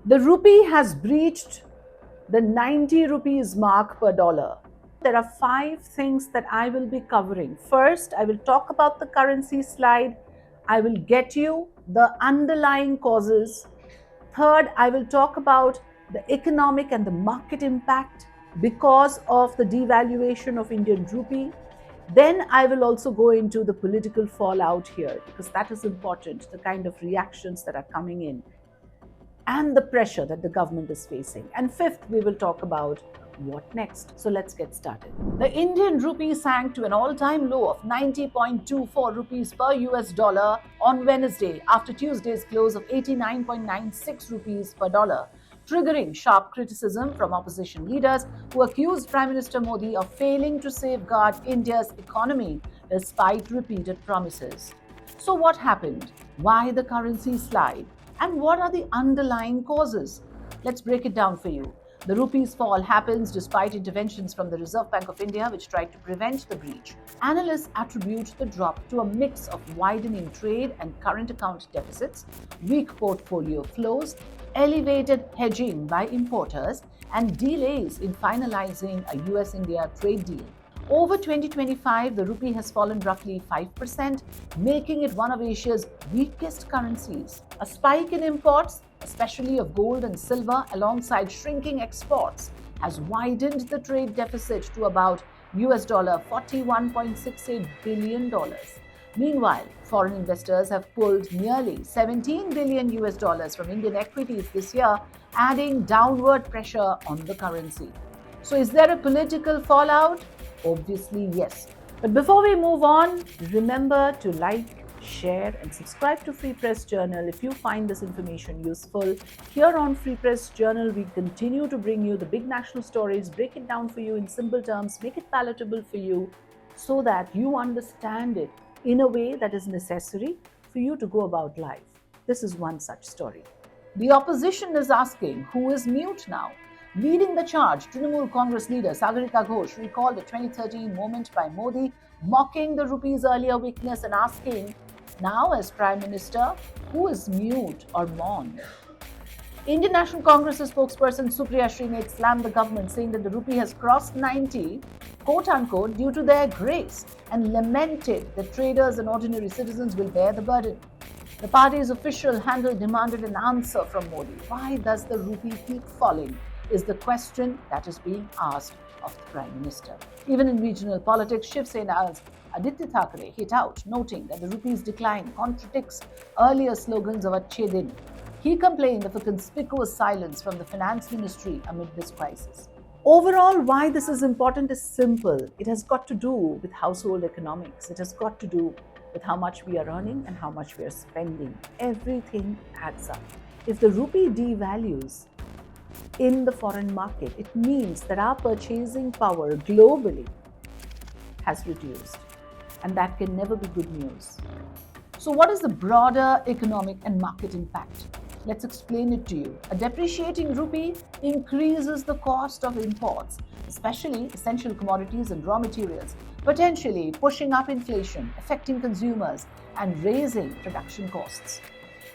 The rupee has breached the 90 rupees mark per dollar. There are 5 things that I will be covering. First, I will talk about the currency slide. I will get you the underlying causes. Third, I will talk about the economic and the market impact because of the devaluation of Indian rupee. Then I will also go into the political fallout here because that is important, the kind of reactions that are coming in and the pressure that the government is facing. And fifth, we will talk about what next. So let's get started. The Indian rupee sank to an all-time low of 90.24 rupees per US dollar on Wednesday after Tuesday's close of 89.96 rupees per dollar, triggering sharp criticism from opposition leaders who accused Prime Minister Modi of failing to safeguard India's economy despite repeated promises. So what happened? Why the currency slide? And what are the underlying causes? Let's break it down for you. The rupee's fall happens despite interventions from the Reserve Bank of India, which tried to prevent the breach. Analysts attribute the drop to a mix of widening trade and current account deficits, weak portfolio flows, elevated hedging by importers, and delays in finalizing a US-India trade deal. Over 2025, the rupee has fallen roughly 5%, making it one of Asia's weakest currencies. A spike in imports, especially of gold and silver, alongside shrinking exports, has widened the trade deficit to about US dollar $41.68 billion. Meanwhile, foreign investors have pulled nearly 17 billion US dollars from Indian equities this year, adding downward pressure on the currency. So is there a political fallout? Obviously, yes. But before we move on, remember to like, share, and subscribe to Free Press Journal if you find this information useful. Here on Free Press Journal, we continue to bring you the big national stories, break it down for you in simple terms, make it palatable for you so that you understand it in a way that is necessary for you to go about life. This is one such story. The opposition is asking, who is mute now? Leading the charge, Trinamool Congress leader Sagarika Ghose recalled a 2013 moment by Modi, mocking the rupee's earlier weakness and asking, now as Prime Minister, who is mute or mourned? Indian National Congress's spokesperson Supriya Srinath slammed the government, saying that the rupee has crossed 90, quote-unquote, due to their grace, and lamented that traders and ordinary citizens will bear the burden. The party's official handle demanded an answer from Modi. Why does the rupee keep falling? Is the question that is being asked of the Prime Minister. Even in regional politics, Shiv Sena's Aditya Thackeray hit out, noting that the rupee's decline contradicts earlier slogans of Achhe Din. He complained of a conspicuous silence from the finance ministry amid this crisis. Overall, why this is important is simple. It has got to do with household economics. It has got to do with how much we are earning and how much we are spending. Everything adds up. If the rupee devalues in the foreign market, it means that our purchasing power globally has reduced, and that can never be good news. So what is the broader economic and market impact? Let's explain it to you. A depreciating rupee increases the cost of imports, especially essential commodities and raw materials, potentially pushing up inflation, affecting consumers, and raising production costs.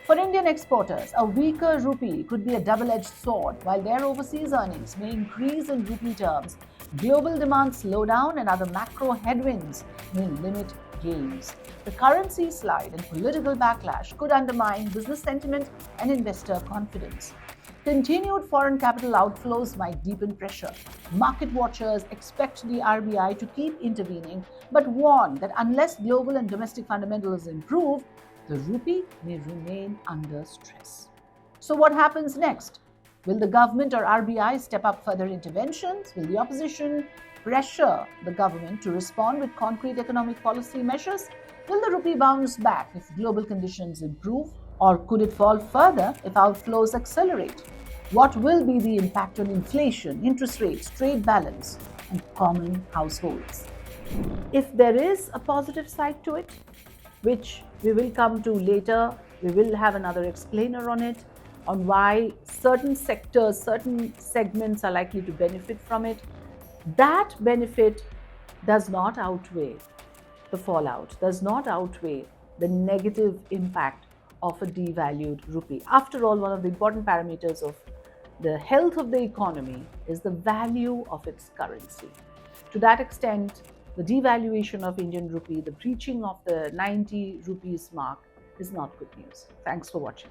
For Indian exporters, a weaker rupee could be a double-edged sword. While their overseas earnings may increase in rupee terms, global demand slowdown and other macro headwinds may limit gains. The currency slide and political backlash could undermine business sentiment and investor confidence. Continued foreign capital outflows might deepen pressure. Market watchers expect the RBI to keep intervening, but warn that unless global and domestic fundamentals improve, the rupee may remain under stress. So what happens next? Will the government or RBI step up further interventions? Will the opposition pressure the government to respond with concrete economic policy measures? Will the rupee bounce back if global conditions improve? Or could it fall further if outflows accelerate? What will be the impact on inflation, interest rates, trade balance, and common households? If there is a positive side to it, which we will come to later, we will have another explainer on it, on why certain sectors, certain segments are likely to benefit from it. That benefit does not outweigh the fallout, does not outweigh the negative impact of a devalued rupee. After all, one of the important parameters of the health of the economy is the value of its currency. To that extent, the devaluation of Indian rupee, the breaching of the 90 rupees mark is not good news. Thanks for watching.